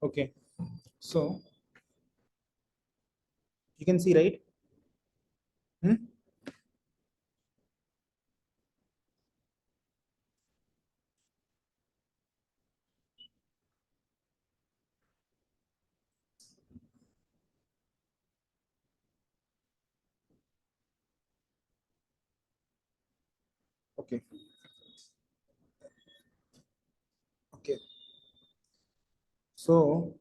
Okay, so you can see, right? Okay, okay. So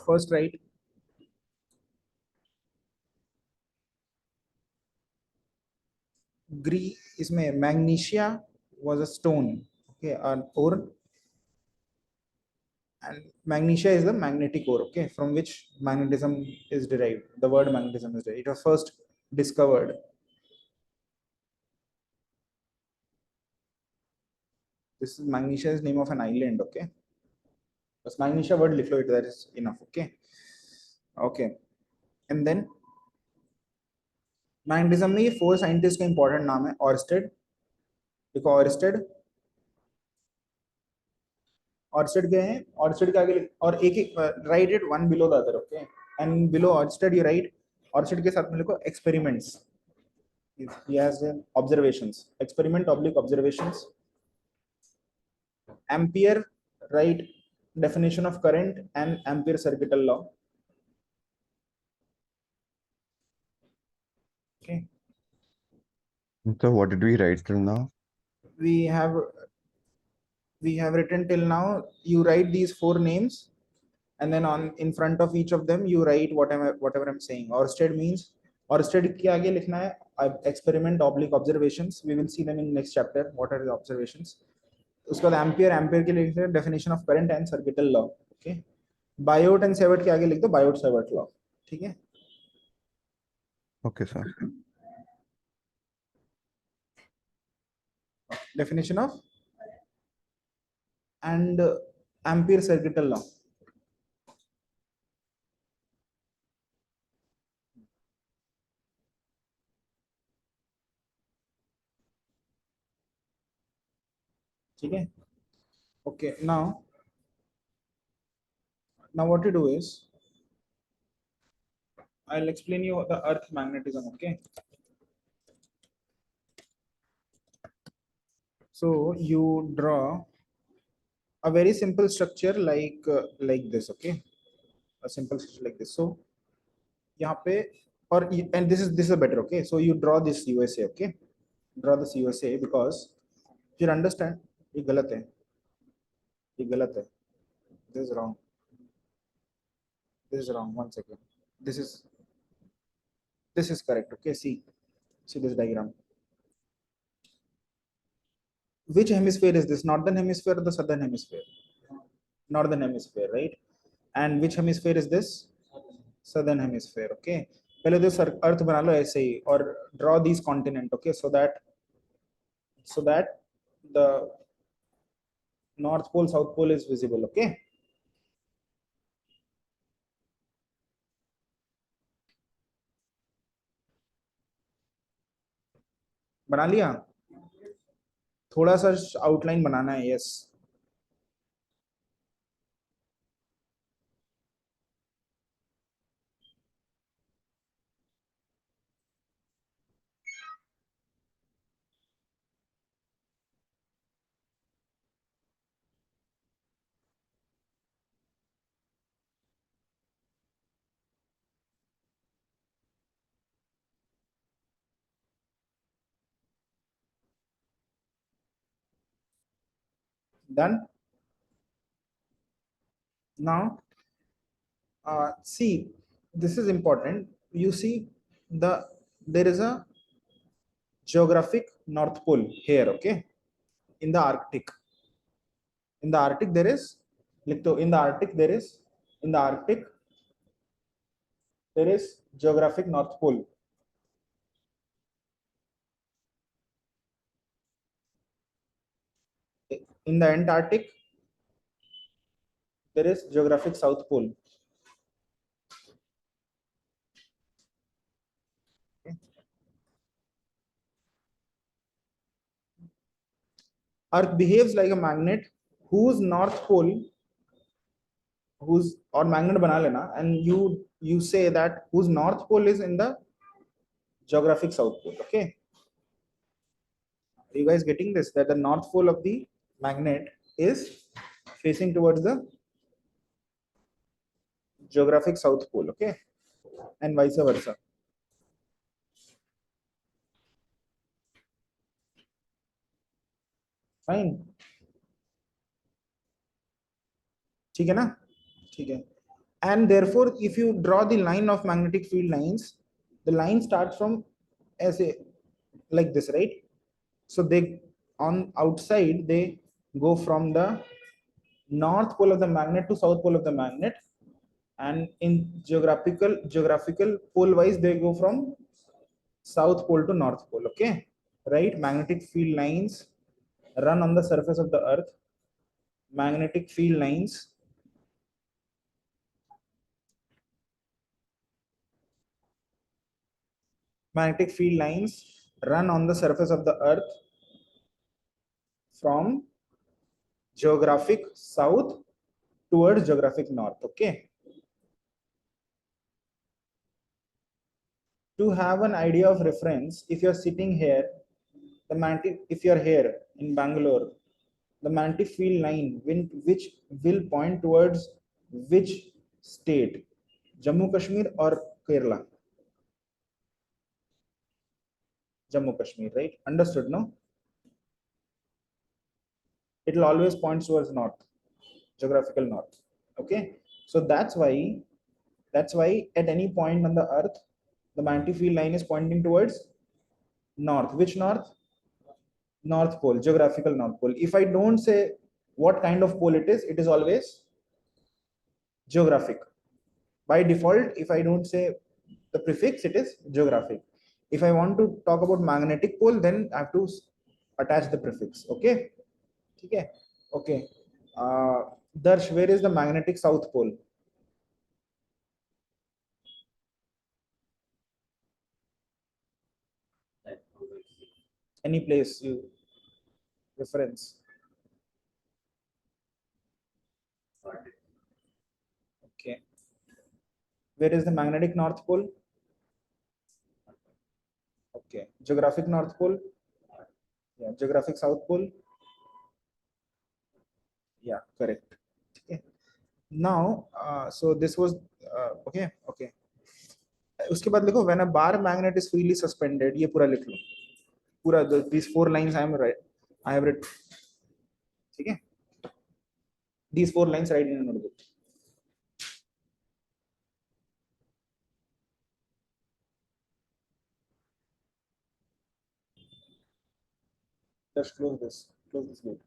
first, right, इसमें magnesia was a stone, okay, an ore, and magnesia is the magnetic ore, okay, from which magnetism is derived. The word magnetism is derived. It was first discovered. This is magnesia is name of an island, okay. बस magnesia word लिख लो, it that is enough, okay. Okay, and then magnetism में ये four scientist का important नाम है, Orsted, देखो Orsted, Orsted गए हैं, ऑर्स्टेड के आगे और एक एक write it one below the other, okay, and below Oersted you write Oersted के साथ में लिखो experiments, he has observations, experiment oblique observations. Ampere, right, definition of current and Ampere circuital law, okay. So what did we write till now? we have written till now, you write these four names, and then on in front of each of them you write whatever I'm saying. Orsted means, Orsted के आगे लिखना है experiment oblique observations. We will see them in next chapter, what are the observations. उसके बाद ampere के लिए लिखते हैं definition of current and circuital law, okay. Biot and Savart के आगे लिख दो बायोट सेवर्ट लॉ, ठीक है. Okay, sir. Definition of and ampere circuital law, ठीक है. Okay, now what you do is I'll explain you the earth magnetism, okay. So you draw a very simple structure like this, okay, a simple structure like this. So यहाँ पे और and this is a better, okay. So you draw this USA, okay, draw this USA because you understand ये गलत है, ये गलत है, this is wrong, this is wrong, one second, this is correct, okay. See this diagram. Which hemisphere is this? Northern hemisphere or the southern hemisphere? Northern hemisphere, right? And which hemisphere is this? Southern hemisphere, okay. पहले तो अर्थ बना लो ऐसे ही और draw these continent, okay, so that the north pole south pole is visible, okay. बना लिया, थोड़ा सा outline बनाना है, yes. Done. Now see, this is important. You see there is a geographic north pole here, okay, in the Arctic. In the Arctic there is, in the Arctic there is, in the Arctic there is geographic north pole. In the Antarctic there is geographic south pole. Earth behaves like a magnet whose north pole whose or magnet bana lena, and you say that whose north pole is in the geographic south pole. Okay, are you guys getting this, that the north pole of the magnet is facing towards the geographic south pole? Okay, and vice versa. Fine. ठीक है ना? ठीक है. And therefore if you draw the line of magnetic field lines, the line starts from as a like this, right? So they on outside they go from the north pole of the magnet to south pole of the magnet, and in geographical pole wise they go from south pole to north pole. Okay, right? Magnetic field lines run on the surface of the earth. Magnetic field lines run on the surface of the earth from geographic south towards geographic north. Okay, to have an idea of reference, if you're sitting here, the magnetic, if you're here in Bangalore, the magnetic field line which will point towards which state? Jammu Kashmir or Kerala? Jammu Kashmir, right? Understood, no? It will always point towards north, geographical north. Okay, so that's why at any point on the earth the magnetic field line is pointing towards north. Which north? North pole, geographical north pole. If I don't say what kind of pole it is always geographic. By default, if I don't say the prefix, it is geographic. If I want to talk about magnetic pole, then I have to attach the prefix. Okay, okay, okay. Darsh, where is the magnetic south pole? Any place you reference? Okay, where is the magnetic north pole? Okay, geographic north pole. Yeah, geographic south pole. Yeah, correct. Okay, now so this was okay, okay. उसके बाद लिखो when a bar magnet is freely suspended, ये पूरा लिख लो, पूरा these four lines I have written. ठीक है, these four lines write in a notebook. Just close this gate.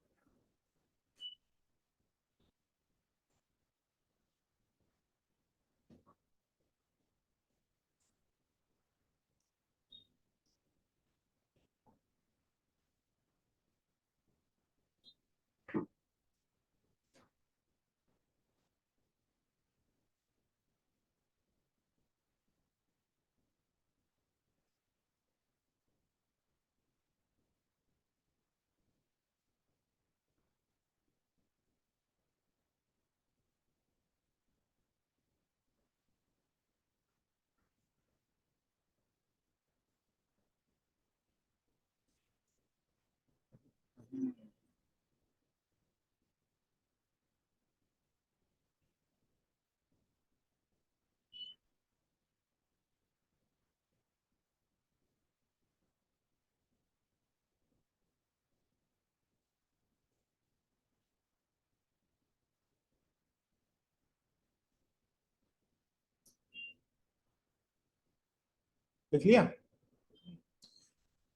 लिख लिया?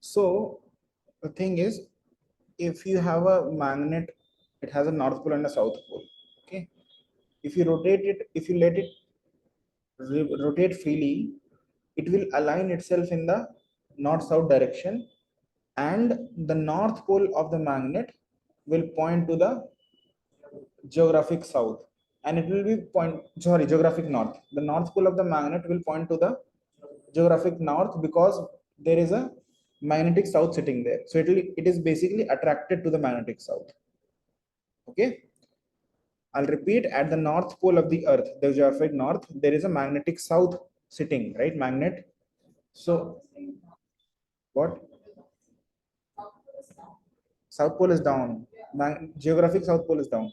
So the thing is, if you have a magnet, it has a north pole and a south pole. Okay, if you rotate it, if you let it rotate freely, it will align itself in the north south direction, and the north pole of the magnet will point to the geographic south, and it will be geographic north. The north pole of the magnet will point to the geographic north because there is a magnetic south sitting there, so it is basically attracted to the magnetic south. Okay, I'll repeat, at the north pole of the earth, the geographic north, there is a magnetic south sitting, right? Magnet. So what? South pole is down. Geographic south pole is down.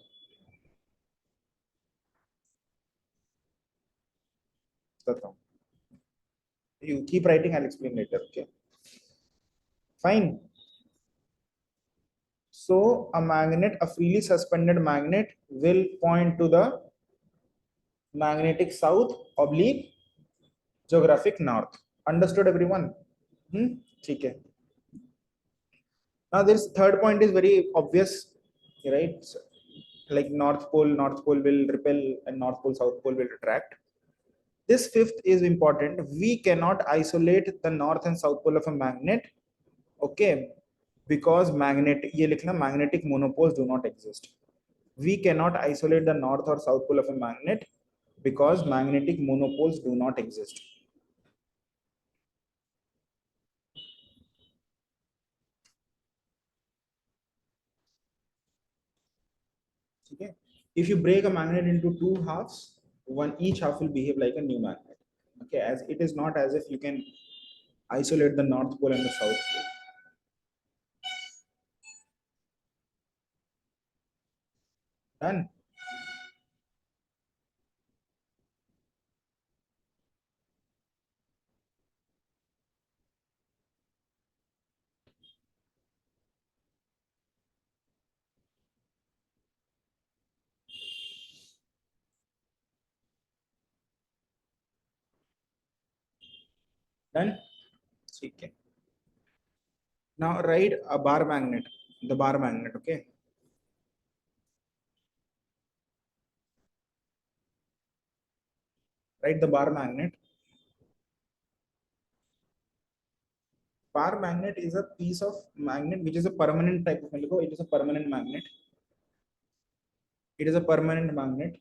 That's wrong. You keep writing, I'll explain later. Okay. Fine. So a magnet, a freely suspended magnet will point to the magnetic south oblique geographic north. Understood everyone? Okay. Now this third point is very obvious, right? So, like north pole will repel and north pole, south pole will attract. This fifth is important. We cannot isolate the north and south pole of a magnet, okay? Because ये लिखना magnetic monopoles do not exist. We cannot isolate the north or south pole of a magnet because magnetic monopoles do not exist. Okay? If you break a magnet into two halves, each half will behave like a new magnet. Okay, as it is not as if you can isolate the north pole and the south pole. Done. Done. Okay. Now write a bar magnet. The bar magnet. Okay. Write the bar magnet. Bar magnet is a piece of magnet which is a permanent type of magnet. It is a permanent magnet. It is a permanent magnet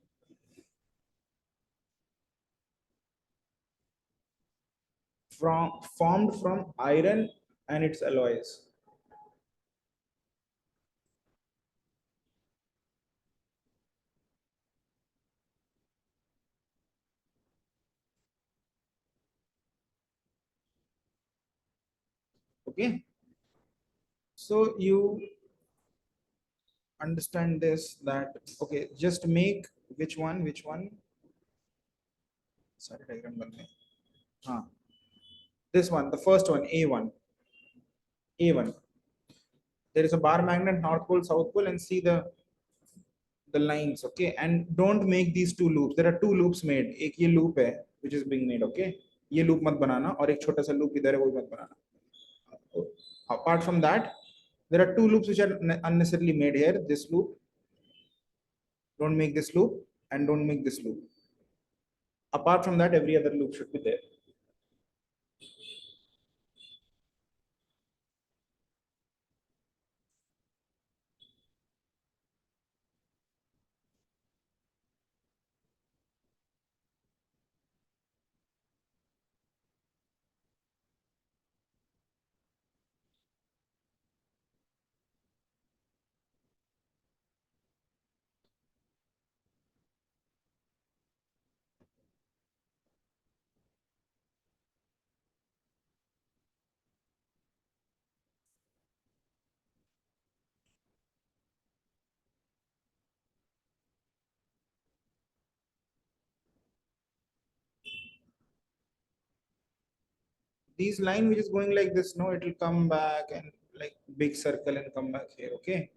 formed from iron and its alloys. Okay. So you understand this, that okay, just make which one, sorry, diagram banne. This one, the first one, A1. There is a bar magnet, north pole, south pole, and see the lines, okay? And don't make these two loops. There are two loops made. एक ये loop है which is being made, okay? ये loop मत बनाना और एक छोटा सा loop इधर है वो मत बनाना. Apart from that, there are two loops which are unnecessarily made here. This loop, don't make this loop, and don't make this loop. Apart from that, every other loop should be there. These line which is going like this, no, it will come back and like big circle and come back here, okay?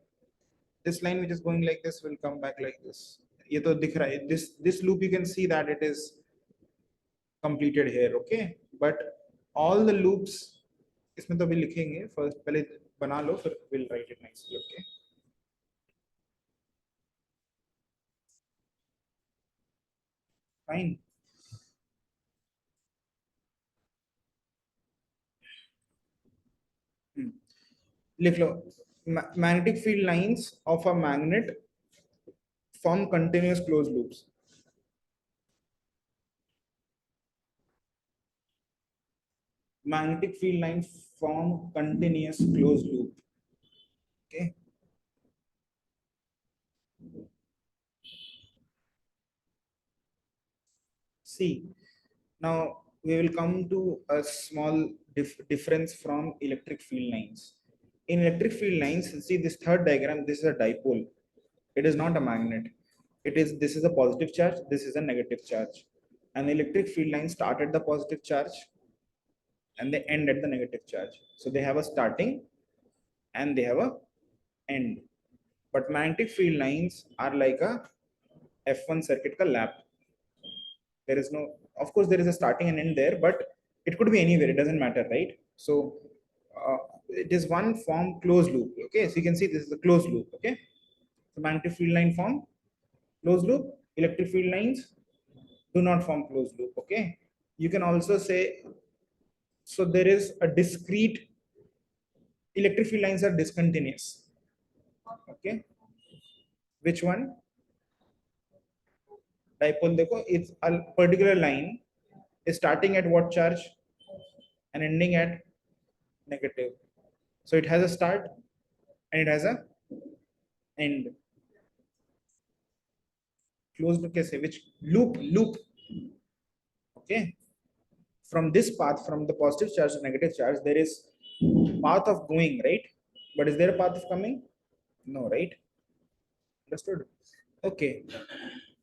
This line which is going like this will come back like this. ये तो दिख रहा है. This loop you can see that it is completed here, okay? But all the loops इसमें तो अभी लिखेंगे, first पहले बना लो फिर we'll write it nicely, okay? Fine. लिख लो. Magnetic field lines of a magnet form continuous closed loops. Magnetic field lines form continuous closed loop. Okay. See, now we will come to a small difference from electric field lines. In electric field lines, see this third diagram, this is a dipole. It is not a magnet. This is a positive charge, this is a negative charge. And the electric field lines start at the positive charge and they end at the negative charge. So they have a starting and they have a end. But magnetic field lines are like a F1 circuit ka lap. There is no, of course there is a starting and end there, but it could be anywhere, it doesn't matter, right? So it is one form closed loop. Okay, so you can see this is a closed loop. Okay, the magnetic field line form closed loop, electric field lines do not form closed loop. Okay, you can also say, so there is a discrete, electric field lines are discontinuous. Okay, which one? Dipole देखो, it's a particular line is starting at what charge and ending at negative. So it has a start and it has a end. Closed loop कैसे? Which loop? Okay, from this path, from the positive charge to negative charge, there is path of going, right? But is there a path of coming? No, right? Understood? Okay,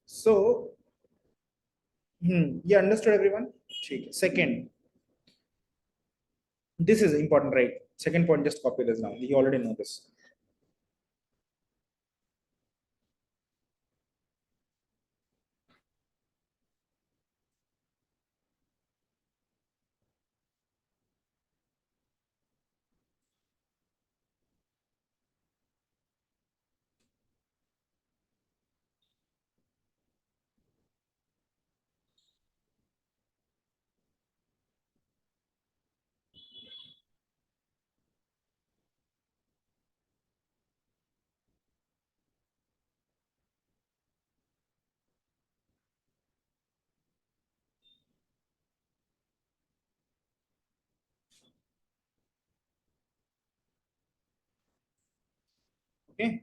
so yeah, understood everyone? Second, this is important, right? Second point, just copy this down, you already know this. Okay,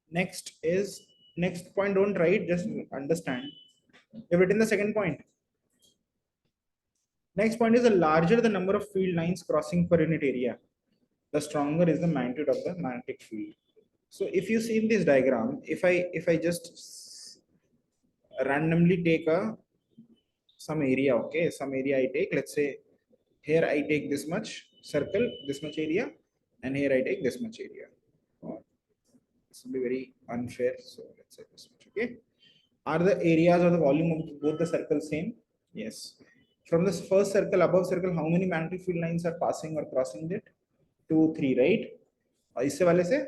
next point, don't write, just understand. You've written the second point. Next point is, the larger the number of field lines crossing per unit area, the stronger is the magnitude of the magnetic field. So if you see in this diagram, if I just randomly take some area, okay, some area I take, let's say here I take this much circle, this much area, and here I take this much area. This will be very unfair, so let's say this much. Okay, are the areas or the volume of both the circles same? Yes. From this first circle, above circle, how many magnetic field lines are passing or crossing it? 2, 3, right? और इससे वाले से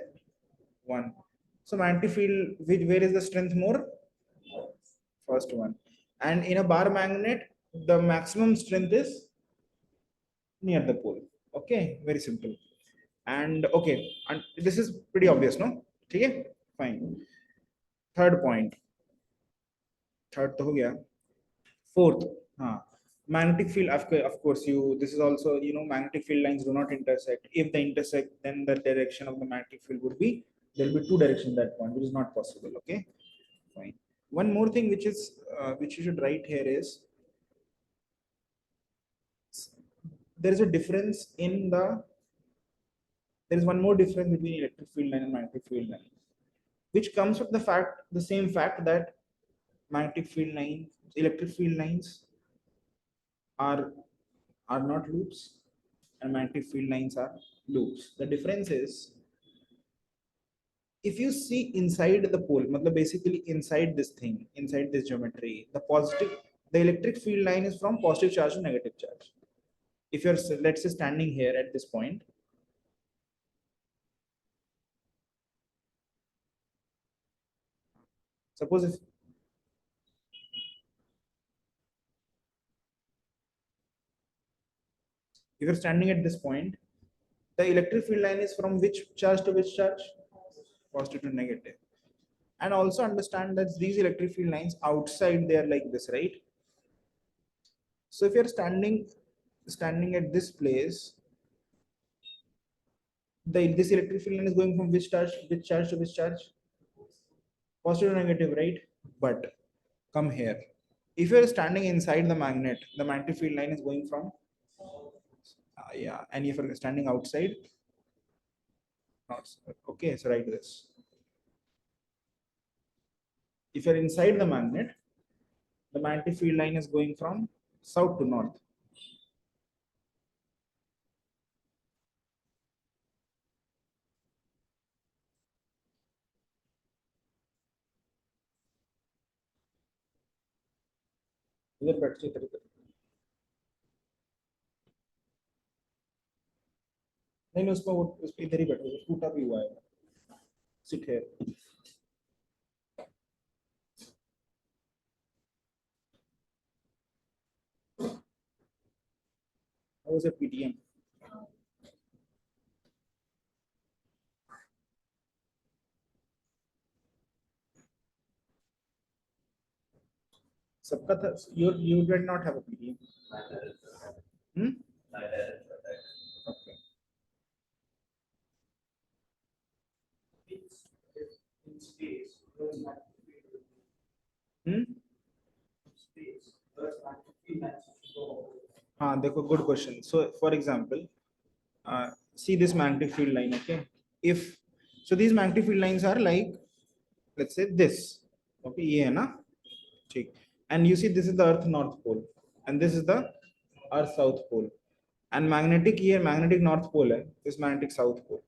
1. So magnetic field, where is the strength more? First one. And in a bar magnet, the maximum strength is near the pole. Okay, very simple. And okay, and this is pretty obvious, no? Okay, fine. Third point. Third तो हो गया. Fourth, magnetic field, of course, this is also, magnetic field lines do not intersect. If they intersect, then the direction of the magnetic field would be, there will be two directions at that point, which is not possible. Okay, fine. One more thing which is which you should write here is, there is a difference in the, there is one more difference between electric field line and magnetic field line, which comes from the same fact that magnetic field lines, electric field lines are not loops and magnetic field lines are loops. The difference is, if you see inside the pole, basically inside this thing, inside this geometry, the electric field line is from positive charge to negative charge. If you're, let's say, standing here at this point, suppose if you're standing at this point, the electric field line is from which charge to which charge? Positive to negative. And also understand that these electric field lines outside, they are like this, right? So if you're standing standing at this place, this electric field line is going from which charge to which charge? Positive or negative, right? But come here. If you're standing inside the magnet, the magnetic field line is going from yeah, and if you're standing outside, okay, so write this. If you're inside the magnetic field line is going from south to north. इधर बैठ से इधर नहीं नहीं उसमें वो उस पे इधर ही बैठो टूटा भी हुआ है सिट है वो से पीटीएम सबका था you did not have a pdm okay in space हाँ देखो good question. So for example see this magnetic field line, okay? If so these magnetic field lines are like, let's say this, okay, ये है ना ठीक, and you see this is the earth north pole and this is the earth south pole, and magnetic here magnetic north pole है, this magnetic south pole.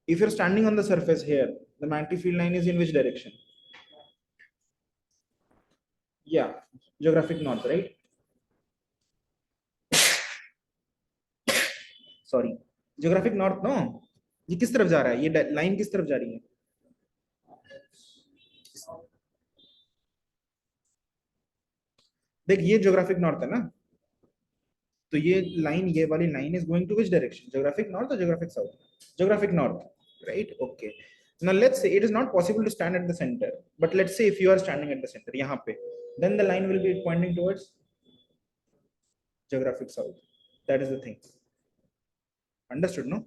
If you're standing on the surface here, the magnetic field line is in which direction? Yeah, geographic north, right? Sorry, geographic north, no? ये किस तरफ जा रहा है, ये line किस तरफ जा रही है? देख ये ज्योग्राफिक नॉर्थ है ना, तो ये लाइन, ये वाली line is going to which direction? Geographic north और geographic south? Geographic north, right? Okay, now let's say it is not possible to stand at the center, but let's say if you are standing at the center यहाँ पे, then the line will be pointing towards geographic south. That is the thing. Understood, no?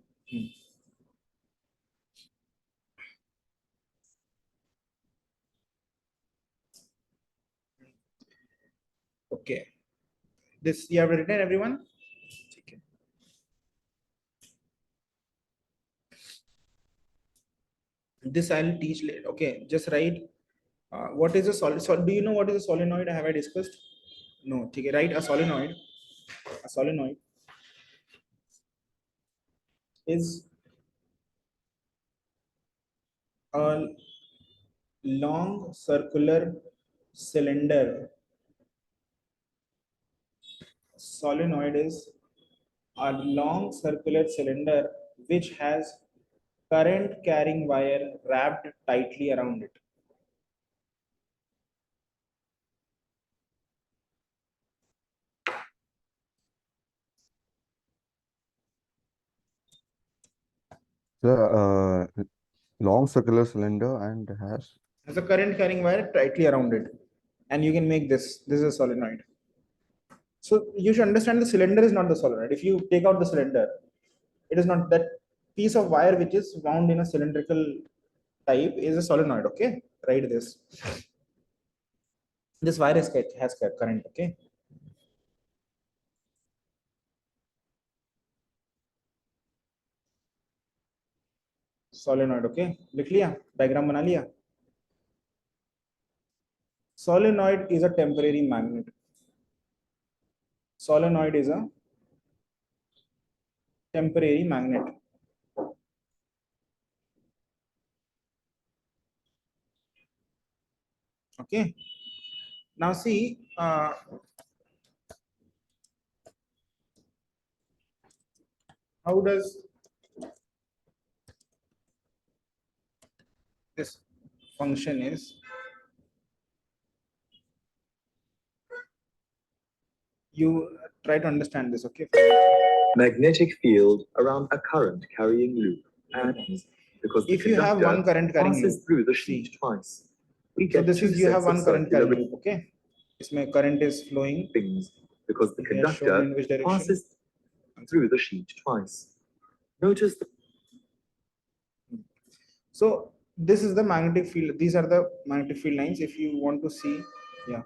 Okay, this you have written, everyone? Okay. This I'll teach later. Okay, just write what is a solid. Do you know what is a solenoid? Have I discussed? No. Okay, write a solenoid. A solenoid is a long circular cylinder. Solenoid is a long circular cylinder which has current carrying wire wrapped tightly around it. The long circular cylinder and has a current carrying wire tightly around it, and you can make this. This is a solenoid. So you should understand the cylinder is not the solenoid. If you take out the cylinder, it is not that piece of wire which is wound in a cylindrical type is a solenoid. Okay, write this. This wire has current. Okay. Solenoid. Okay, लिख लिया, diagram बना लिया. Solenoid is a temporary magnet. Solenoid is a temporary magnet. Okay. Now see, how does this function is? You try to understand this, okay? Magnetic field around a current carrying loop, and because if you have one current carrying passes loop, through the sheet twice, we so get this two is you have sets one of current circular carrying loop, okay? इसमें current is flowing things because the They are shown in conductor which direction? passes through the sheet twice. Notice the So this is the magnetic field. These are the magnetic field lines. If you want to see, yeah.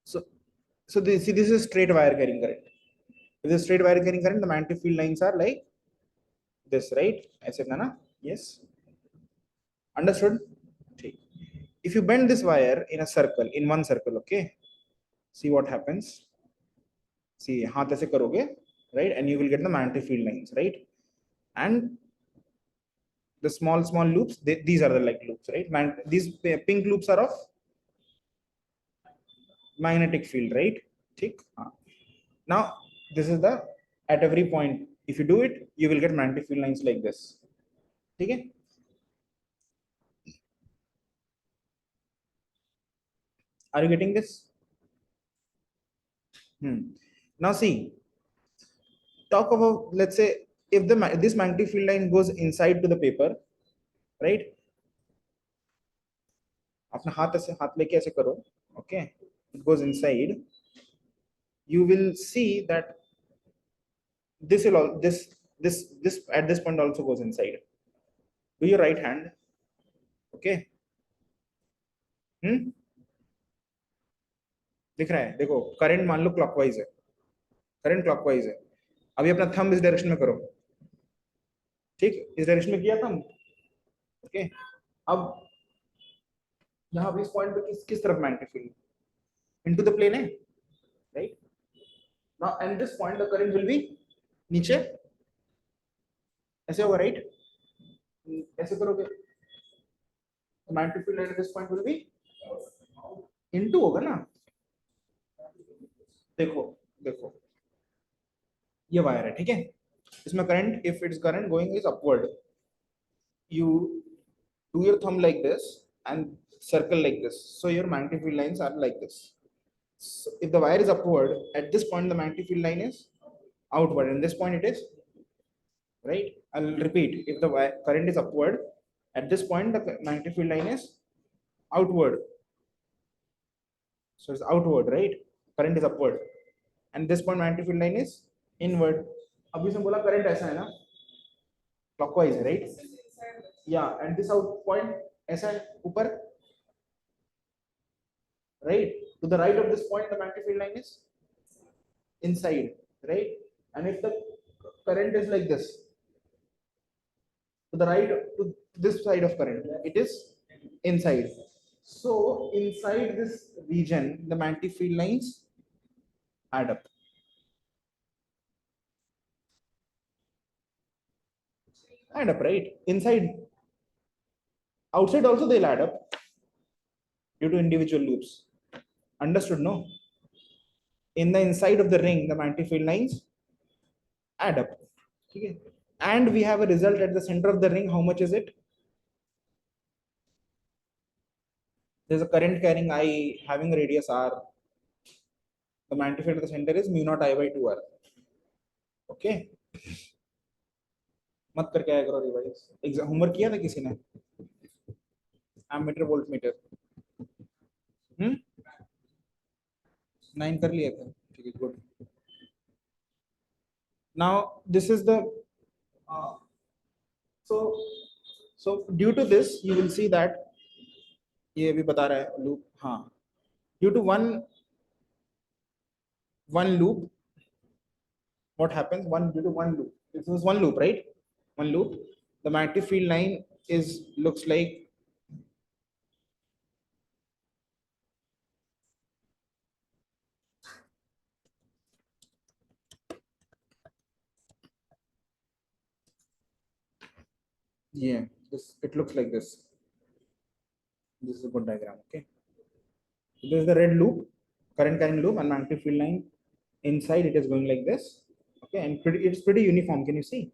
So this, see, this is straight wire carrying current. If this straight wire carrying current, the magnetic field lines are like this, right? I said, Nana, yes. Understood? Okay. If you bend this wire in a circle, in one circle, okay, see what happens. See, हाथ ऐसे करोगे, right? And you will get the magnetic field lines, right? And the small loops, these are the like loops, right? These pink loops are of magnetic field, right? Okay. Now this is the at every point. If you do it, you will get magnetic field lines like this. Okay. Are you getting this? Now see, talk about, let's say, if this magnetic field line goes inside to the paper, right? अपना हाथ लेके ऐसे करो, okay? It goes inside. You will see that this will all this at this point also goes inside. Do your right hand, okay? दिख रहा है? देखो current मान लो क्लॉकवाइज है, करंट क्लॉकवाइज है. अभी अपना थंब इस डायरेक्शन में करो, ठीक? इस डायरेक्शन में किया थंब, ओके? अब यहाँ पे इस पॉइंट पे किस तरफ magnetic field? Into the plane है, right? Now and this point the current will be नीचे, ऐसे होगा, राइट? ऐसे करोगे तो magnetic field at this point will be into होगा ना. देखो देखो ये वायर है, ठीक है? इसमें current, if its current going is upward, you do your thumb like this and circle like this, so your magnetic field lines are like this. So if the wire is upward, at this point the magnetic field line is outward, and this point it is, right? I'll repeat, if the current is upward, at this point the magnetic field line is outward, so it's outward, right? Current is upward, and this point magnetic field line is inward. अभी इसने बोला current ऐसा है ना, clockwise, right? Yeah, and this out point ऐसा है ऊपर, right? To the right of this point the magnetic field line is inside, right? And if the current is like this, to the right, to this side of current, it is inside. So inside this region the magnetic field lines add up. Add up, right? Inside, outside also they'll add up due to individual loops. Understood? No? In the inside of the ring the magnetic field lines add up, okay? And we have a result at the center of the ring. How much is it? There's a current carrying I having a radius r. The magnetic field at the center is mu naught I by 2r. Okay? मत करके आया करो revise. Exam homework किया था किसी ने? Ammeter voltmeter 9 कर लिया था, ठीक है, good. Now this is the so due to this you will see that ये भी बता रहा है loop. हाँ, due to one loop, what happens? Due to one loop, this is one loop, right? One loop, the magnetic field line looks like this. It looks like this. This is a good diagram, okay? So this is the red loop, current carrying loop, and magnetic field line inside it is going like this, okay? And it's pretty uniform, can you see?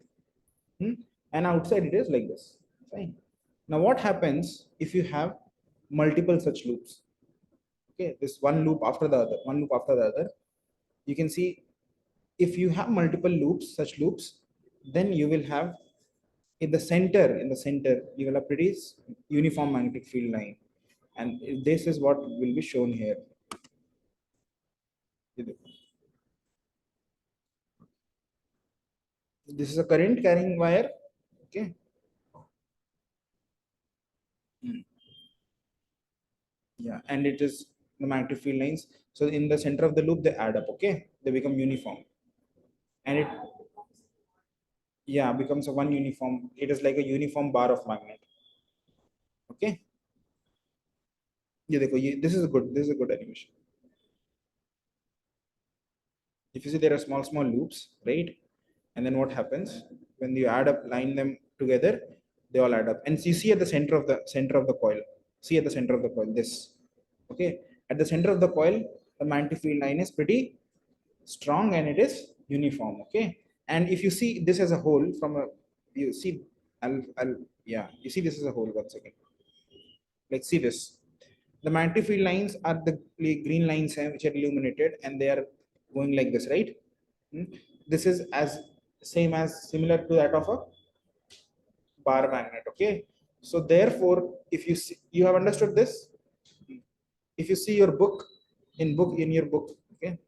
And outside it is like this. Fine. Now what happens if you have multiple such loops? Okay, this one loop after the other, one loop after the other. You can see if you have multiple loops, such loops, then you will have in the center, you will have pretty uniform magnetic field line, and this is what will be shown here. This is a current carrying wire. Okay. Yeah, and it is the magnetic field lines. So in the center of the loop, they add up. Okay, they become uniform, and it, yeah, becomes a one uniform. It is like a uniform bar of magnet. Okay. Yeah, this is a good. This is a good animation. If you see, there are small loops, right? And then what happens when you add up, line them together, they all add up. And you see at the center of the coil. See at the center of the coil, this. Okay, at the center of the coil, the magnetic field line is pretty strong and it is uniform. Okay, and if you see this as a whole from a, you see, I'll yeah, you see this as a whole. 1 second. Like, see this. The magnetic field lines are the green lines which are illuminated, and they are going like this, right? Hmm? This is as same as similar to that of a bar magnet. Okay, so therefore, if you see, you have understood this. If you see your book, in your book, okay,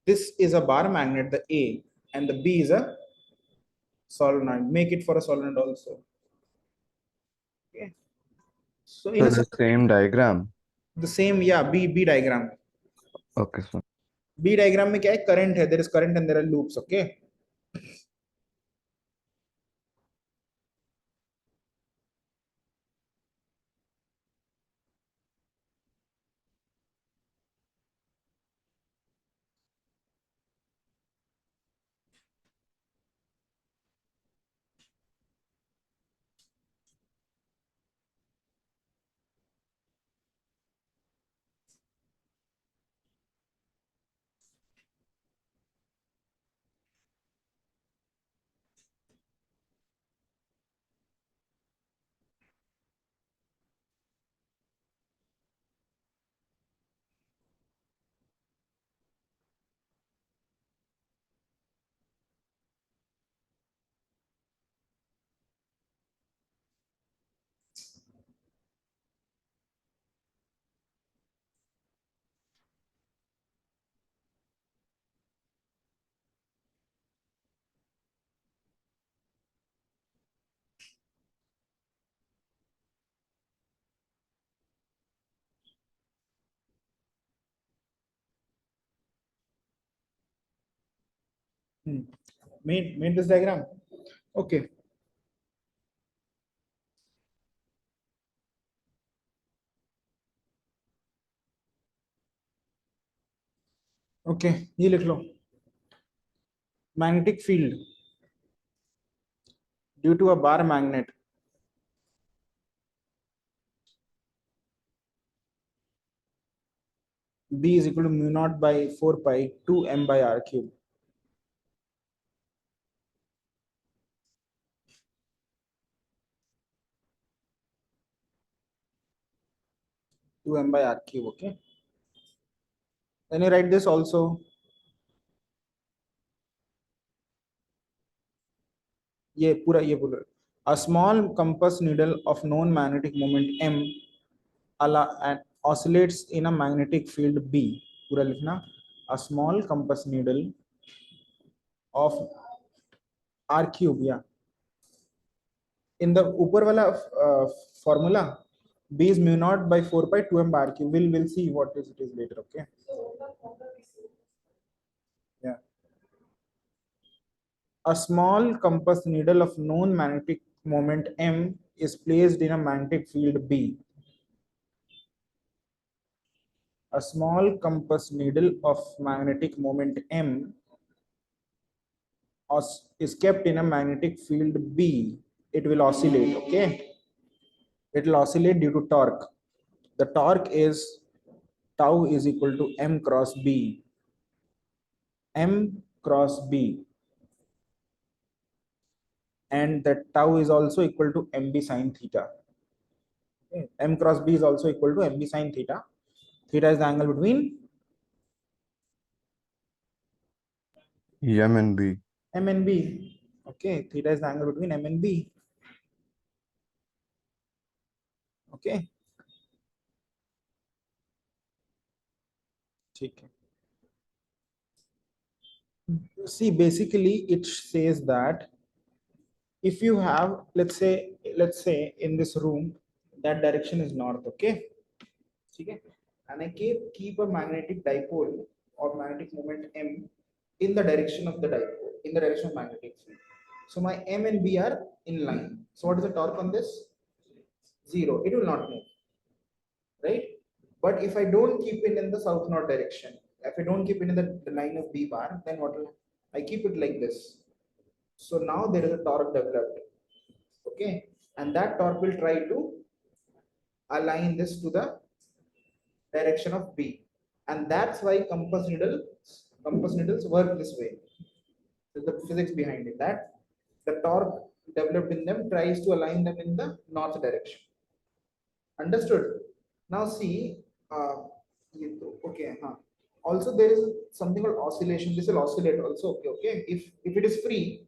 this is a bar magnet, the A, and the B is a solenoid. Make it for a solenoid also. Okay, so in So a the same diagram. the same, yeah, B diagram. Okay, so B diagram में क्या है, current है, there is current and there are loops. Okay, made this diagram. Okay, okay, ये लिख लो. Magnetic field due to a bar magnet B is equal to mu naught by 4 pi 2 m by r cube. 2 m by r cube. Okay, then you write this also. ये पूरा a small compass needle of known magnetic moment m and oscillates in a magnetic field B. पूरा लिखना. A small compass needle of r cube, yeah. In the ऊपर वाला formula, B is mu naught by 4 pi 2 m by r cube. We'll see what is it is later. Okay, yeah. A small compass needle of known magnetic moment m is placed in a magnetic field B. A small compass needle of magnetic moment m is kept in a magnetic field B. It will oscillate. Okay, it will oscillate due to torque. The torque is tau is equal to m cross B. M cross B, and that tau is also equal to mb sine theta. Okay. M cross B is also equal to mb sine theta. Theta is the angle between M and B. M and B. Okay, theta is the angle between M and B. Okay. ठीक है. See, basically it says that if you have, let's say in this room that direction is north, okay, ठीक है, and I keep a magnetic dipole or magnetic moment m in the direction of the dipole, in the direction of magnetic field. So my m and b are in line. So what is the torque on this? Zero. It will not move, right? But if I don't keep it in the south north direction, if I don't keep it in the line of b bar, then what will I keep it like this? So now there is a torque developed, okay, and that torque will try to align this to the direction of b, and that's why compass needles work this way. There's the physics behind it, that the torque developed in them tries to align them in the north direction. Understood? Now see, okay, huh. Also there is something called oscillation. This will oscillate also. Okay, okay. If it is free,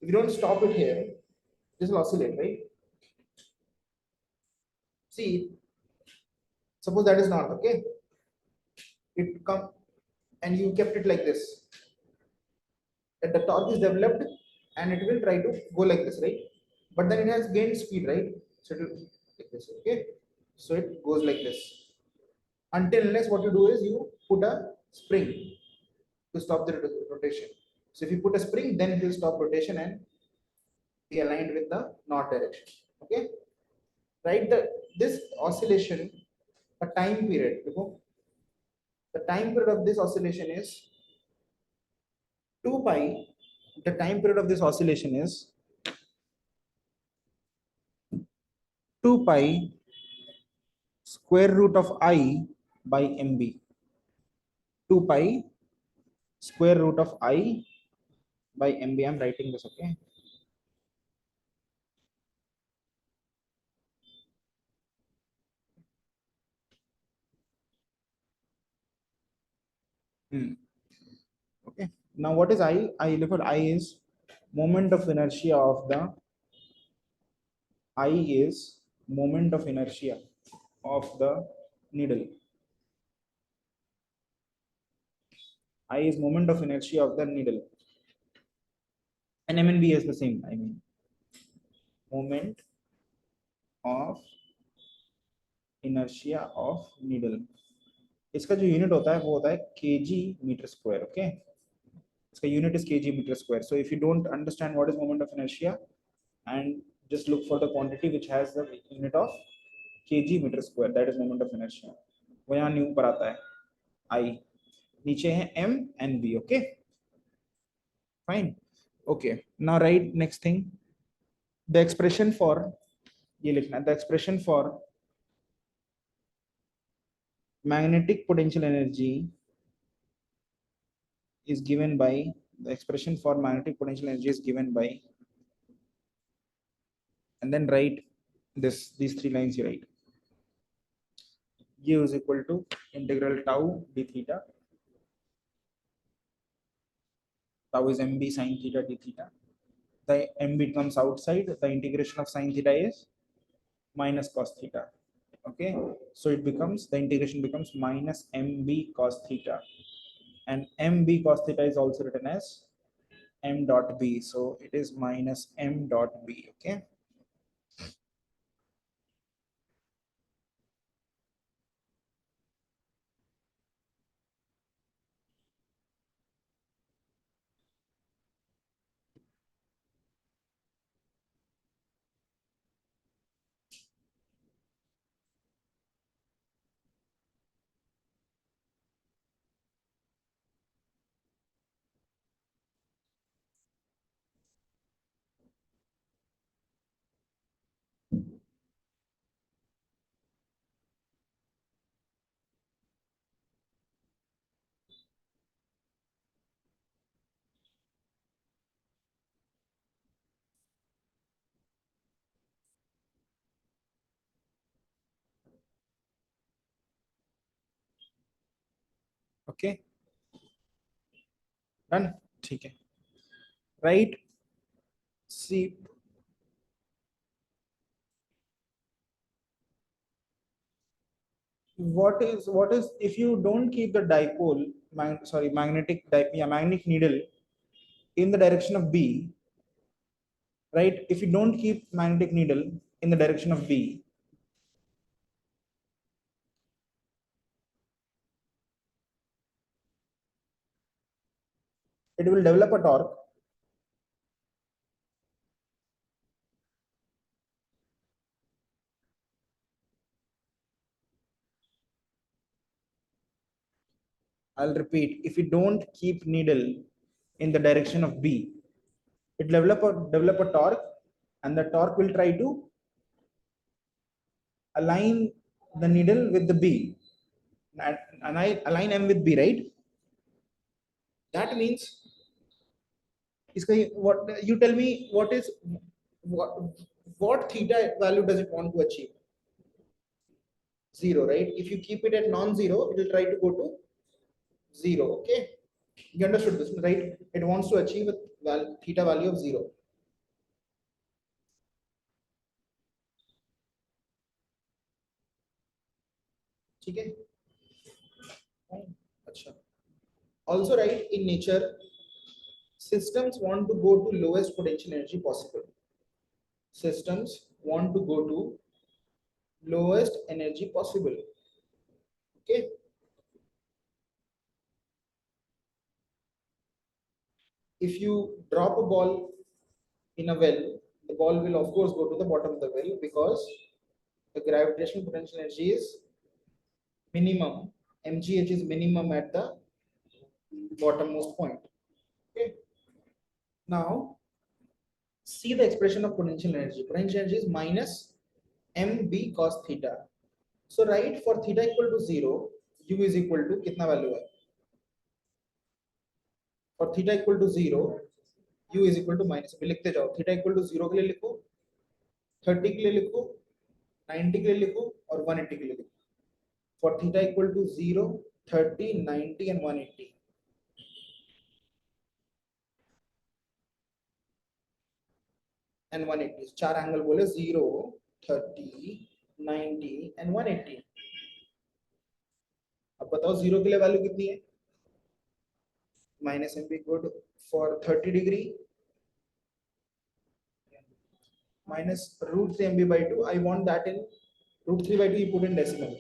if you don't stop it here, this will oscillate, right? See, suppose that is north, okay. It come and you kept it like this. That the torque is developed and it will try to go like this, right? But then it has gained speed, right? So it will like this, okay. So it goes like this. Until unless what you do is you put a spring to stop the rotation. So if you put a spring, then it will stop rotation and be aligned with the north direction. Okay, right? This oscillation, a time period. The time period of this oscillation is 2 pi. The time period of this oscillation is 2 pi square root of I by mb. 2 pi square root of I by mb. I'm writing this, okay. Okay. Now what is I? I look at I is moment of inertia of the I is moment of inertia of the needle. I is moment of inertia of the needle. And M and B is the same. I mean, moment of inertia of needle. इसका जो unit होता है वो होता है kg meter square. Okay. इसका unit is kg meter square. So if you don't understand what is moment of inertia, and just look for the quantity which has the unit of kg meter square, that is moment of inertia. वो यहाँ new पर आता है I, नीचे है M and B. Okay, fine. Okay, now write next thing. The expression for ये लिखना, the expression for magnetic potential energy is given by, the expression for magnetic potential energy is given by, and then write this, these three lines you write. U is equal to integral tau d theta. Tau is mb sin theta d theta. The mb comes outside. The integration of sin theta is minus cos theta. Okay, so it becomes, the integration becomes minus mb cos theta, and mb cos theta is also written as m dot b, so it is minus m dot b. Okay, okay, done. ठीक है, right? See, what is if you don't keep the dipole magnetic needle in the direction of B, right? If you don't keep magnetic needle in the direction of B, it will develop a torque. I'll repeat, if you don't keep needle in the direction of B, it develop a torque, and the torque will try to align the needle with the B, and I align M with B, right? That means what you tell me, what what theta value does it want to achieve? 0, right? If you keep it at non-zero, it will try to go to 0. Okay, you understood this, right? It wants to achieve a theta value of 0. Okay. Achha. Also, right, in nature, systems want to go to lowest potential energy possible. Systems want to go to lowest energy possible. Okay. If you drop a ball in a well, the ball will of course go to the bottom of the well because the gravitational potential energy is minimum. Mgh is minimum at the bottommost point. Okay. Now see the expression of potential energy. Potential energy is minus mb cos theta. So right, for theta equal to 0, u is equal to कितना value है? For theta equal to 0, u is equal to minus, अभी लिखते जाओ. Theta equal to 0 के लिए लिखो, 30 के लिए लिखो, 90 के लिए लिखो और 180 के लिए लिखो. For theta equal to 0, 30, 90 and 180. And 180. चार एंगल बोले 0, 30, 90 and 180. अब बताओ 0 के लिए वैल्यू कितनी है? Minus mb. Good. For 30 degree, minus root 3 mb by 2. I want that in root 3 by 2, you put in decimal.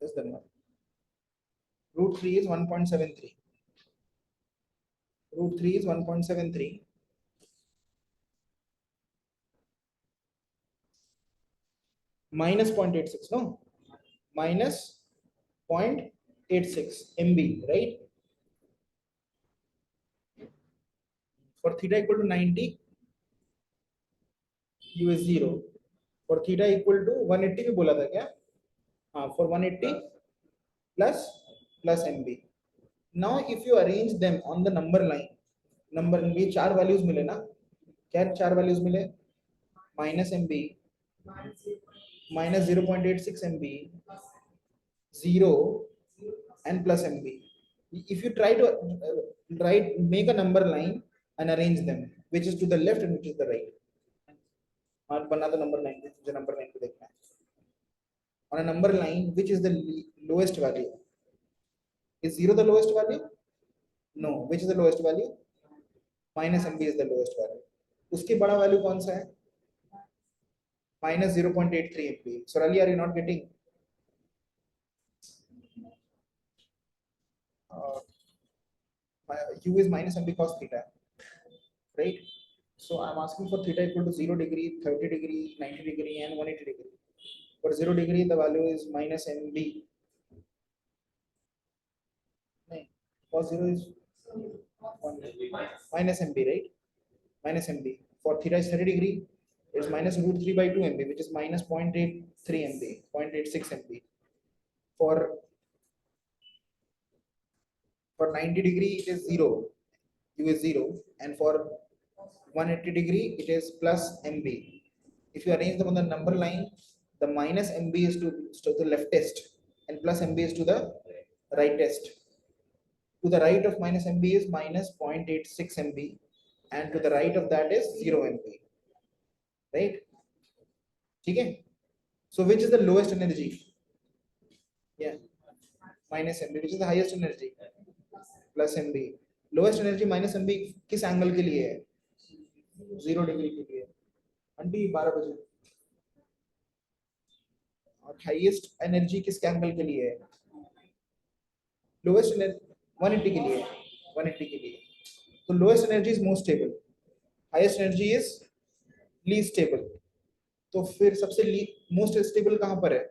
Yes, then one. Root 3 is 1.73. Root 3 is 1.73. Minus 0.86, no? Minus 0.86 MB, right? For theta equal to 90, U is 0. For theta equal to 180 भी बोला था क्या? हाँ, for 180 plus MB. Now if you arrange them on the number line, ये चार values मिले ना? क्या चार values मिले? Minus MB, minus 0.86 MB, 0 and plus MB. If you try to make a number line and arrange them, which is to the left and which is the right. बना दो number line, मुझे number line को देखना है. On a number line, which is the lowest value? Is 0 the lowest value? No. Which is the lowest value? Minus MB is the lowest value. उसकी बड़ा value कौन सा है? Minus 0.83 MB. So really, are you not getting? U is minus MB cos theta, right? So I'm asking for theta equal to 0 degree, 30 degree, 90 degree and 180 degree. For 0 degree, the value is minus MB. Cos 0 is minus MB, right? Minus MB. For theta is 30 degree, it's minus root 3 by 2 MB, which is minus 0.83 MB, 0.86 MB. For 90 degree, it is 0, U is 0, and for 180 degree, it is plus MB. If you arrange them on the number line, the minus MB is to the leftist, and plus MB is to the rightist. To the right of minus MB is minus 0.86 MB, and to the right of that is 0 MV, right? Okay. So which is the lowest energy? Yeah, minus MB. Which is the highest energy? Plus MB. Lowest energy minus MB किस angle के लिए है? 0 degree के लिए. Aunty 12 बजे. और highest energy किस angle के लिए है? Lowest energy 180 के लिए. 180 के लिए. So lowest energy is most stable. Highest energy is least stable. तो फिर सबसे most stable कहाँ पर है?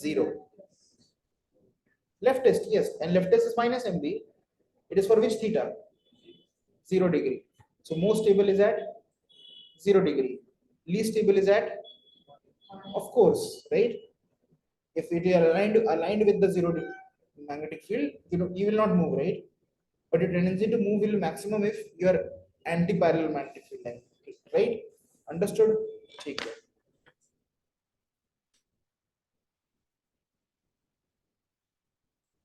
0. Leftist, yes, and leftist is minus MB. It is for which theta? 0 degree. So most stable is at 0 degree. Least stable is at, of course, right? If it is aligned with the 0 degree magnetic field, you will not move, right? But your tendency to move will maximum if you are anti-parallel magnetic field line, right? Understood? ठीक है.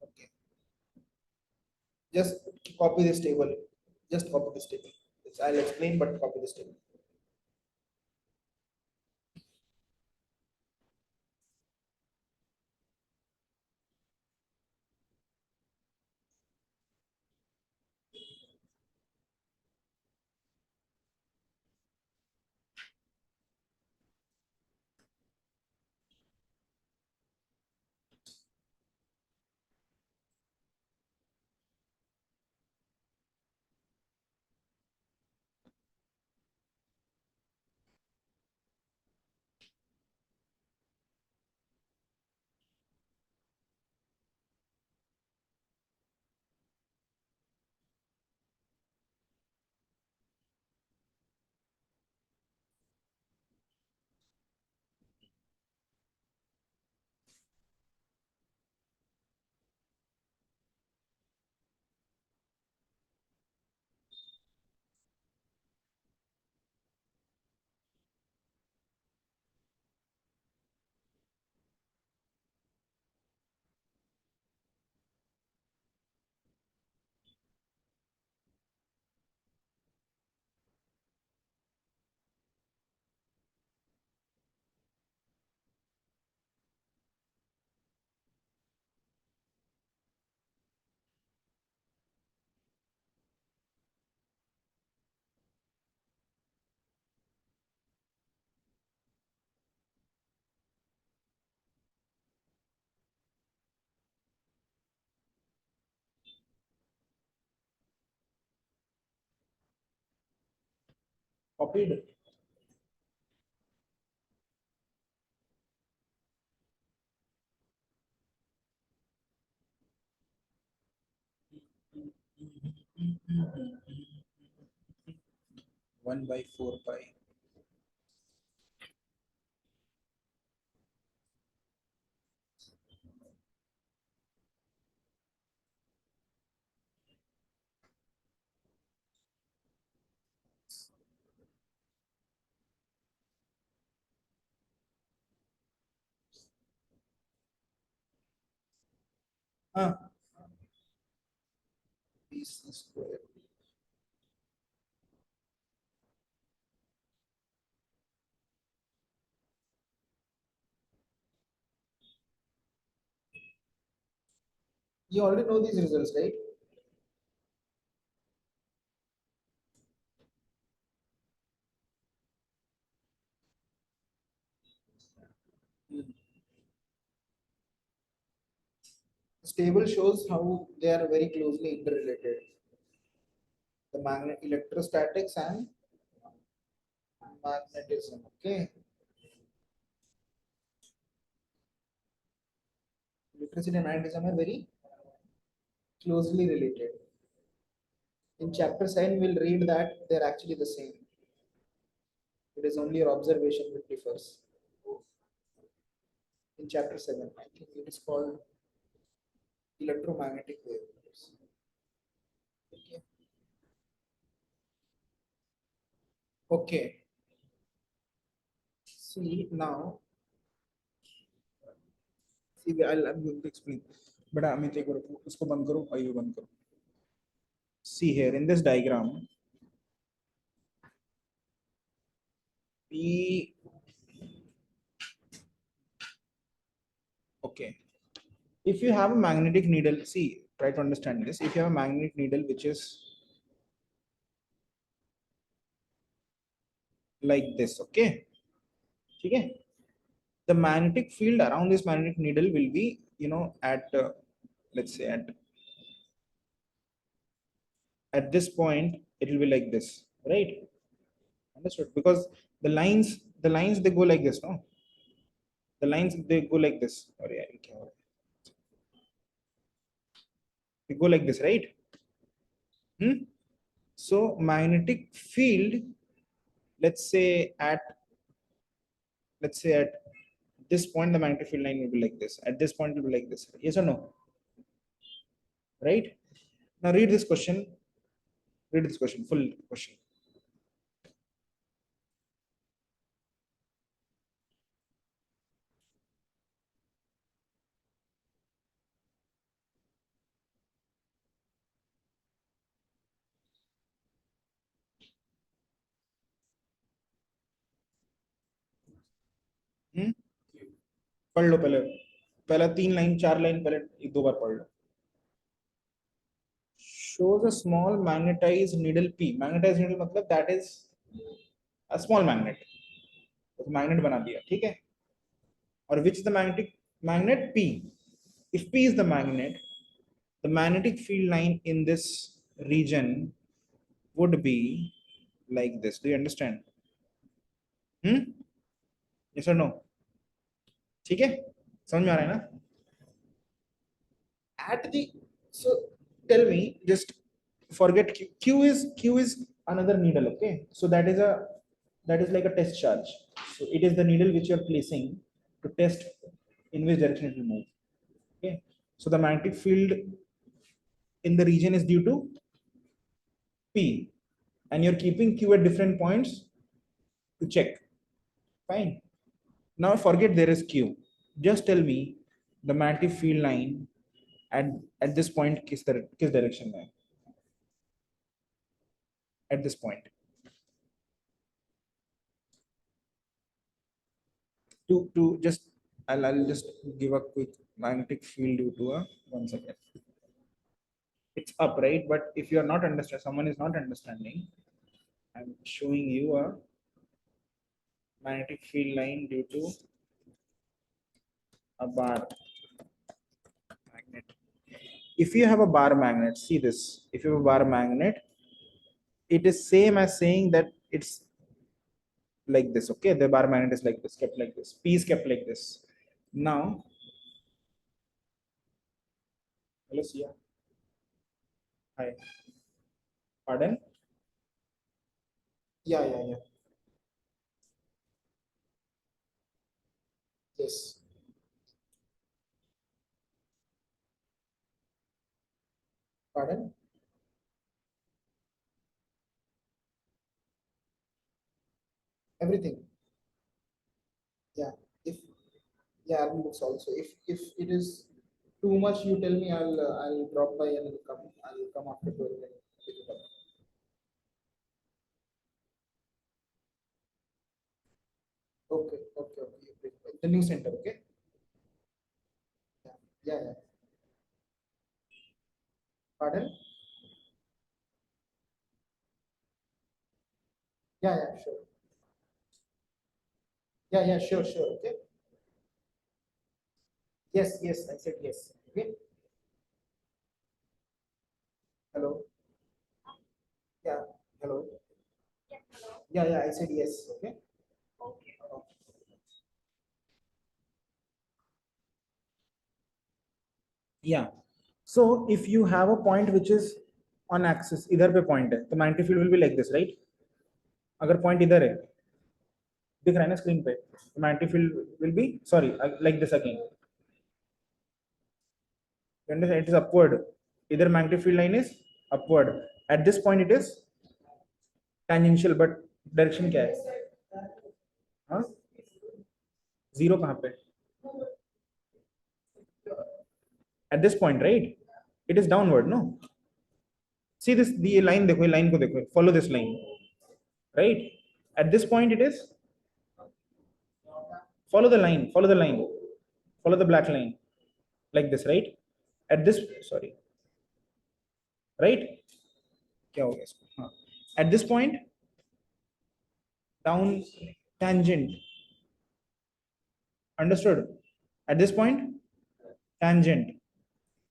Okay. Just copy this table. Just copy this table. I'll explain, but copy this table. Copied. One by 4 pi. PC square. You already know these results, right? This table shows how they are very closely interrelated. The magnet electrostatics and magnetism. Okay. Electricity and magnetism are very closely related. In chapter 7, we'll read that they're actually the same. It is only your observation which differs. In chapter 7, I think it is called electromagnetic waves. Okay. Okay. See now. See, I'm going to explain. But Amit, एक बार उसको बंद करो, आइए बंद करो. see here in this diagram, P, okay. If you have a magnetic needle, see, try to understand this. If you have a magnetic needle which is like this, okay, okay, the magnetic field around this magnetic needle will be, you know, at let's say at this point it will be like this, right? Understood? Because the lines they go like this, no? The lines they go like this. Or yeah, they go like this, right? So magnetic field, let's say at this point, the magnetic field line will be like this. At this point, it will be like this. Yes or no? Right? Now read this question. Read this question, full question. हम्म पढ़ लो पहले पहला 3 line 4 line पहले एक दो बार पढ़ लो shows a small magnetized needle P magnetized needle मतलब that is a small magnet तो magnet बना दिया ठीक है और which is the magnet P if P is the magnetic field line in this region would be like this do you understand yes or no ठीक है समझ में आ रहा है ना at the so tell me just forget q is another needle okay so that is like a test charge so it is the needle which you are placing to test in which direction it will move okay so the magnetic field in the region is due to p and you're keeping q at different points to check fine now forget there is q just tell me the magnetic field line at at this point किस direction में at this point to just I'll just give a quick magnetic field due to a 1 second it's up right but if you are not understand someone is not understanding I'm showing you a magnetic field line due to a bar magnet if you have a bar magnet see this if you have a bar magnet it is same as saying that it's like this okay the bar magnet is like this kept like this p is kept like this now hello Sia hi pardon yeah yes pardon everything yeah if yeah album books also if it is too much you tell me I'll drop by and I'll come after 12 and pick it up. Okay. The new center okay yeah pardon yeah sure yeah sure okay yes I said yes okay hello yeah hello yeah I said yes okay yeah so if you have a point which is on axis इधर पे point है तो magnetic field will be like this right अगर point इधर है दिख रहा है ना स्क्रीन पे magnetic field will be sorry like this again you understand it is upward either magnetic field line is upward at this point it is tangential but direction क्या है हाँ जीरो कहाँ पे at this point right it is downward no See this, the line देखो, line को देखो, follow this line, right? At this point it is, follow the line, follow the line, follow the black line, like this, right? At this, sorry, right? क्या हो गया इसको? हाँ. At this point, down tangent, understood? At this point, tangent,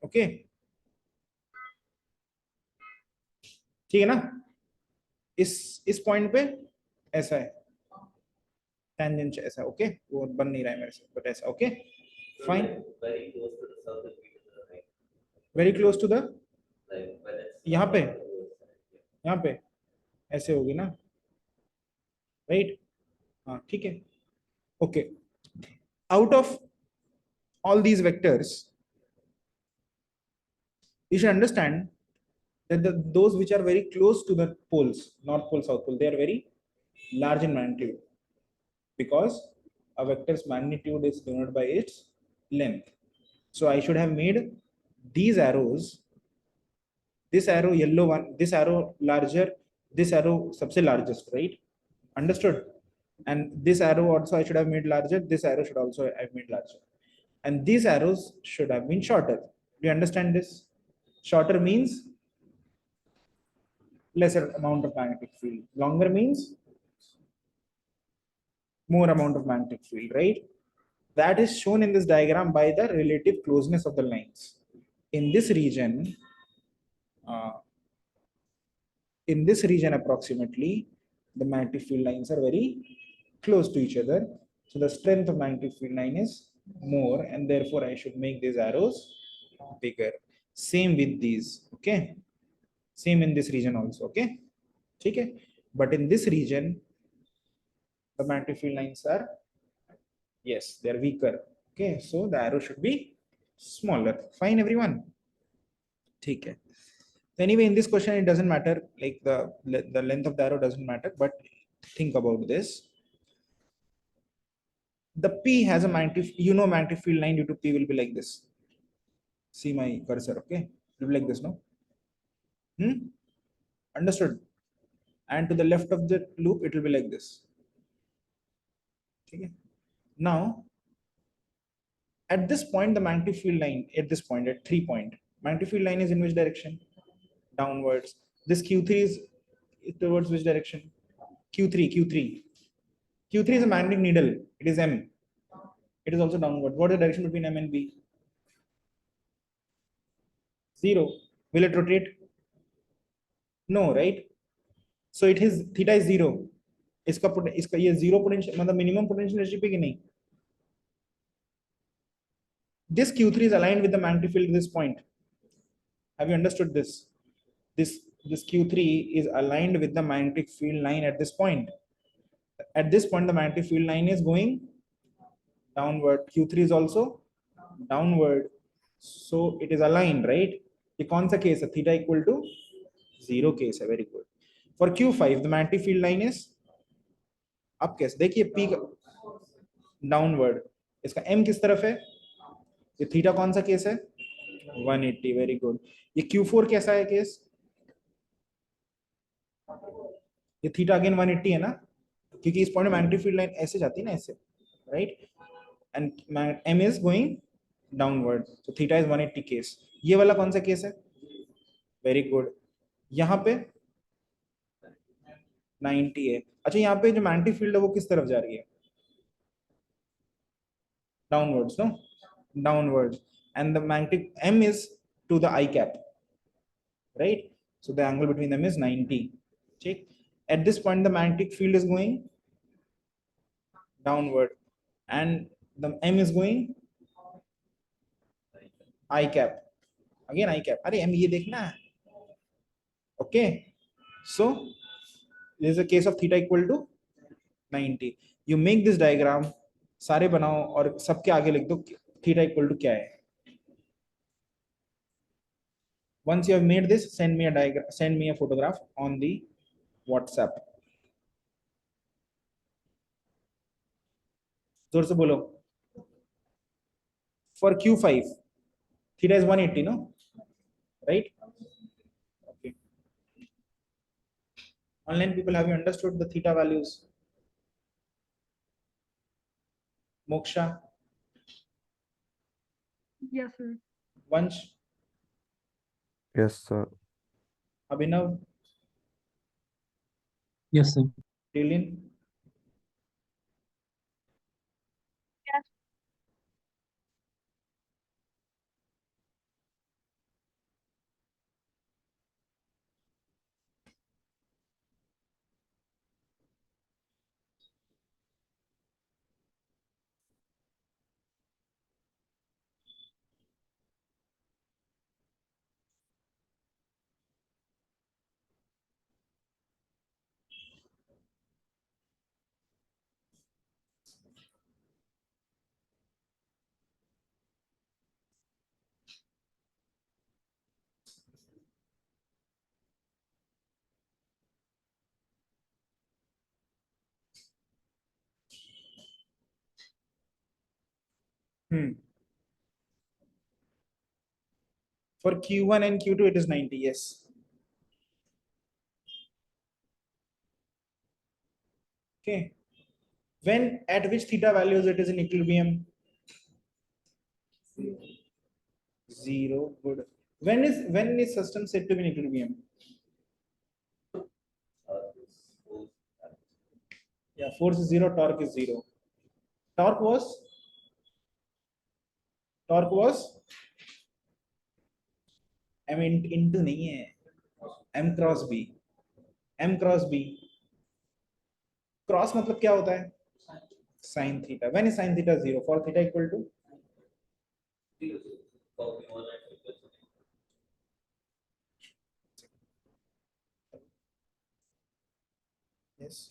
okay? ठीक है ना? इस point पे ऐसा है, टेंजेंट ऐसा, ओके? वो बन नहीं रहा है मेरे से, बट ऐसा, okay fine, very close to the, यहाँ पे ऐसे होगी ना, राइट? हाँ ठीक है, okay. Out of all these vectors, you should understand that those which are very close to the poles, north pole, south pole, they are very large in magnitude, because a vector's magnitude is denoted by its length. So I should have made these arrows, this arrow yellow one, this arrow larger, this arrow sabse largest, right? Understood? And this arrow also I should have made larger, this arrow should also have made larger, and these arrows should have been shorter. Do you understand this? Shorter means lesser amount of magnetic field, longer means more amount of magnetic field, right? That is shown in this diagram by the relative closeness of the lines. In this region, approximately, the magnetic field lines are very close to each other, so the strength of magnetic field line is more, and therefore I should make these arrows bigger. Same with these, okay? Same in this region also, okay? Okay, but in this region the magnetic field lines are, yes, they are weaker, okay? So the arrow should be smaller. Fine, everyone? Okay. Anyway, in this question it doesn't matter, like the length of the arrow doesn't matter, but think about this. The P has a magnetic, magnetic field line due to P will be like this. See my cursor, okay? It will be like this, no? Understood? And to the left of the loop, it will be like this. Okay? Now, at this point, the magnetic field line, at this point, at 3 point, magnetic field line is in which direction? Downwards. This Q3 is towards which direction? Q3 is a magnetic needle. It is M. It is also downward. What is the direction between M and B? 0. Will it rotate? No, right? So it is theta is 0. इसका ये 0 potential, मतलब minimum potential energy पे कि नहीं? This Q3 is aligned with the magnetic field at this point. Have you understood this? This Q3 is aligned with the magnetic field line at this point. At this point, the magnetic field line is going downward. Q3 is also downward. So it is aligned, right? ये कौन सा case है? Theta equal to 0 case है. Very good. For Q5, the magnetic field line is up case. देखिए P downward. इसका M किस तरफ है? ये थीटा कौन सा केस है? 180. Very good. ये Q4 कैसा है केस? ये थीटा अगेन 180 है ना, क्योंकि इस पॉइंट में मैग्नेटिक फील्ड लाइन ऐसे जाती है ना, ऐसे, right? And M is going downward, so theta is 180 case. ये वाला कौन सा केस है? Very good. यहाँ पे 90 है. अच्छा, यहाँ पे जो मैग्नेटिक फील्ड है वो किस तरफ जा रही है? Downwards, no? Downwards, and the magnetic M is to the I cap, right? So the angle between them is 90. Check. At this point, the magnetic field is going downward, and the M is going I cap. Again I cap. अरे M ये देखना. Okay. So this is a case of theta equal to 90. You make this diagram, सारे बनाओ और सबके आगे लिख दो theta equal to क्या है. Once you have made this, send me a diagram, send me a photograph on the WhatsApp. जोर से बोलो. For Q5, theta is 180, no? Right? Okay. Online people, have you understood the theta values? Moksha, Yes, sir. Vansh, Yes, sir. Abhinav, Yes, sir. Dylan. Yes. For Q1 and Q2, it is 90. Yes. Okay. When at which theta values it is in equilibrium? 0. Good. When is system said to be in equilibrium? Yeah, force is 0, torque is 0. Torque was M into नहीं है, M cross B. M cross B. Cross मतलब क्या होता है? Sin theta. When is sin theta 0? For theta equal to? Yes.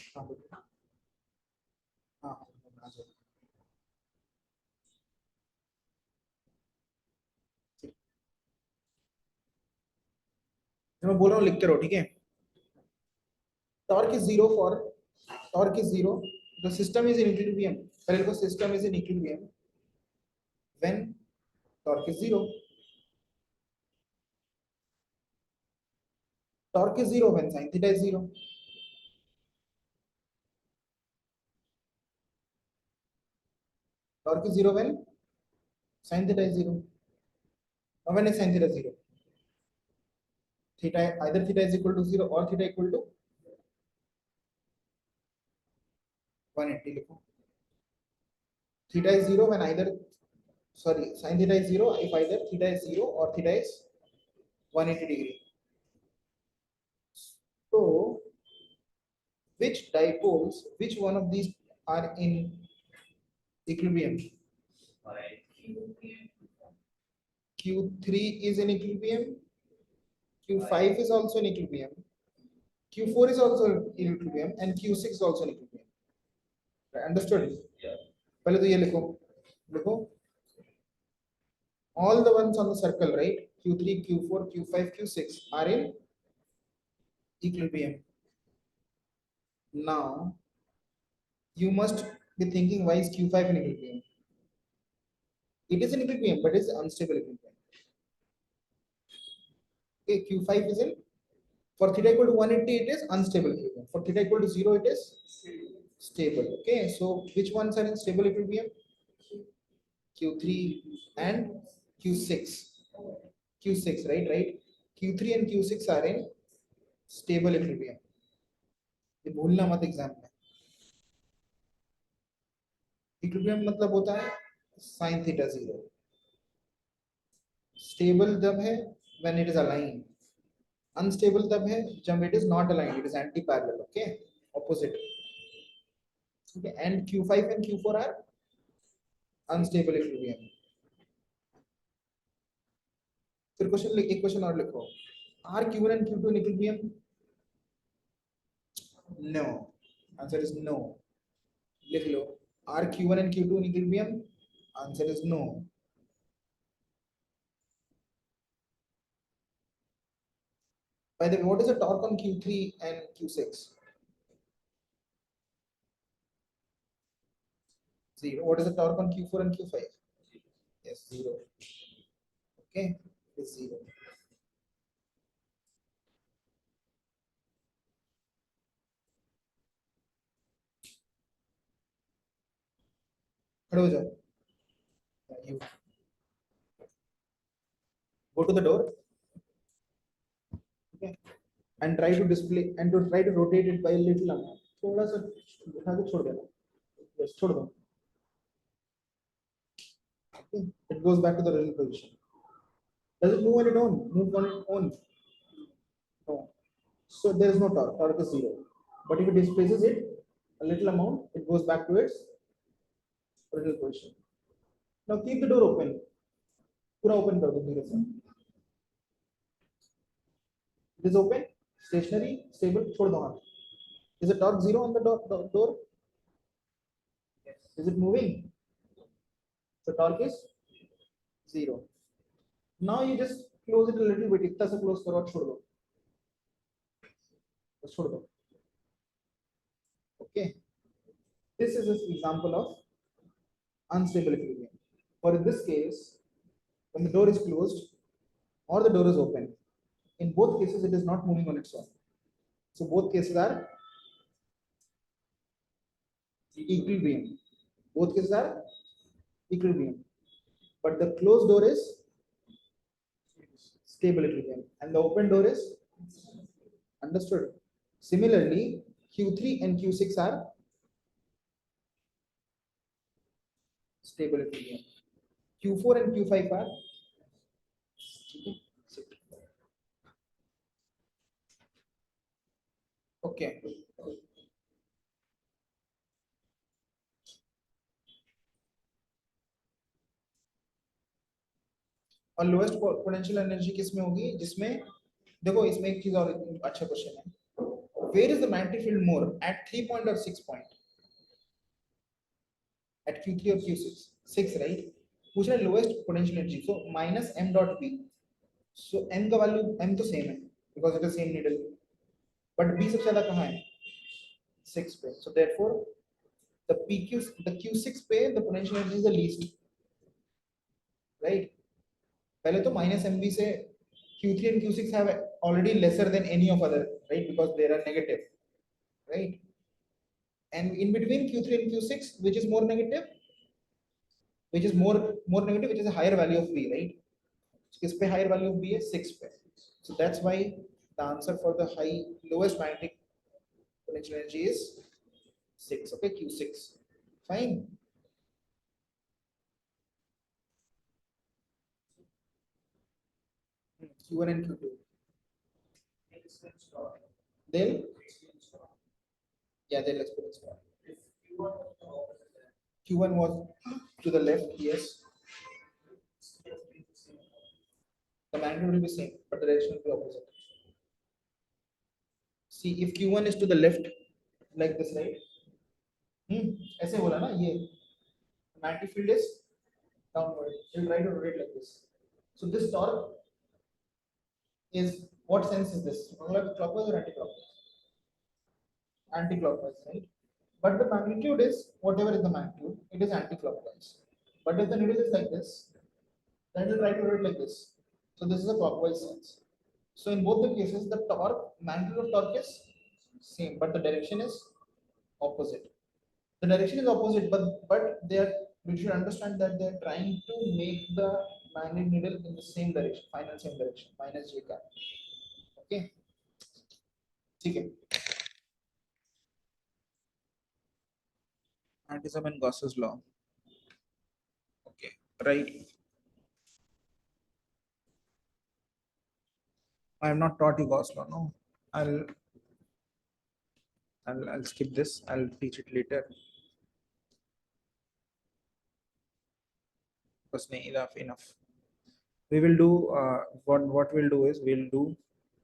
हाँ, मैं बोल रहा हूँ लिखते रहो, ठीक है? Torque is 0 for torque is 0. The system is in equilibrium. पहले को system is in equilibrium when torque is 0. Torque is 0 when sin theta is 0. Torque is 0 when sin theta is 0. Now when is sin theta 0? Theta, either theta is equal to 0 or theta equal to 180 लिखो. Theta is 0 when either, sorry, sin theta is 0 if either theta is 0 or theta is 180 degree. So which dipoles, which one of these are in equilibrium? Q3 is in equilibrium, Q5 is also in equilibrium, Q4 is also in equilibrium, and Q6 is also in equilibrium. Understood? Yeah. पहले तो ये लिखो, लिखो. All the ones on the circle, right? Q3, Q4, Q5, Q6 are in equilibrium. Now, you must be thinking, why is Q5 in equilibrium? It is in equilibrium, but it's unstable equilibrium. Okay, Q5 is in, for theta equal to 180, it is unstable equilibrium. For theta equal to 0, it is stable. Okay, so which ones are in stable equilibrium? Q3 and Q6. Q6, right? Q3 and Q6 are in stable equilibrium. ये भूलना मत exam में. Equilibrium मतलब होता है sin theta 0. Stable तब है when it is aligned. Unstable तब है जब it is not aligned, it is anti-parallel. Okay, opposite. Okay, and Q5 and Q4 are unstable equilibrium. फिर क्वेश्चन, एक क्वेश्चन और लिखो. Are Q1 and Q2 in equilibrium? No. Answer is no. लिख लो. Are Q1 and Q2 in equilibrium? Answer is no. By the way, what is the torque on Q3 and Q6? 0. What is the torque on Q4 and Q5? Yes, 0. Okay, it's 0. खड़े हो जाओ. You go to the door. Okay. And try to display and to try to rotate it by a little amount. थोड़ा सा उठा के छोड़ देना. Yes, छोड़ दो. Okay. It goes back to the original position. Does it move on its own? Move on its own? No. So there is no torque. Torque is zero. But if it displaces it a little amount, it goes back to its original position. Now keep the door open. पूरा open कर दो धीरे से. It is open, stationary, stable. छोड़ दो हाथ. Is the torque zero on the door? Yes. Is it moving? The torque is zero. Now you just close it a little bit. इतना सा close करो और छोड़ दो. बस छोड़ दो. Okay. This is an example of unstable equilibrium. For in this case, when the door is closed or the door is open, in both cases it is not moving on its own. So both cases are equilibrium. Both cases are equilibrium. But the closed door is stable equilibrium and the open door is understood. Similarly, Q3 and Q6 are stable equilibrium. Q4 and Q5 are okay. और lowest potential energy किस में होगी? जिसमें देखो इसमें एक चीज और अच्छा क्वेश्चन है. Where is the magnetic field more, at 3 point or 6 point? At Q3 or Q6? 6, right? पूछ रहा है lowest potential energy. So minus m dot b. So m का वैल्यू m तो सेम है because it is same needle. But b सबसे ज्यादा कहाँ है? 6 पे. So therefore the Q6 पे the potential energy is the least. Right? पहले तो minus mb से Q3 and Q6 have already lesser than any of other, right? Because they are negative, right? And in between Q3 and Q6, which is more negative? Which is more negative, which is a higher value of B, right? किस पे higher value of B है? 6 पे. So that's why the answer for the lowest magnetic potential energy is 6. Okay, Q6. Fine. Q1 and Q2. They'll experience more. Q1 was to the left, yes. The magnitude will be same, but the direction will be opposite. See, if Q1 is to the left, like this, right? ऐसे बोला ना ये. Magnetic field is downward. It will try to rotate like this. So this torque is, what sense is this? Clockwise or anti-clockwise? Anti-clockwise, right? But the magnitude is, whatever is the magnitude, it is anti-clockwise. But if the needle is like this, then it will try to rotate like this. So this is a clockwise sense. So in both the cases, the magnitude of torque is same, but the direction is opposite. The direction is opposite, but we should understand that they are trying to make the magnetic needle in the same direction, final same direction, minus j cap. Okay. ठीक है. Magnetism and Gauss's law. Okay, right. I have not taught you Gauss law. No, I'll skip this. I'll teach it later. Because enough. We will do what we'll do is we'll do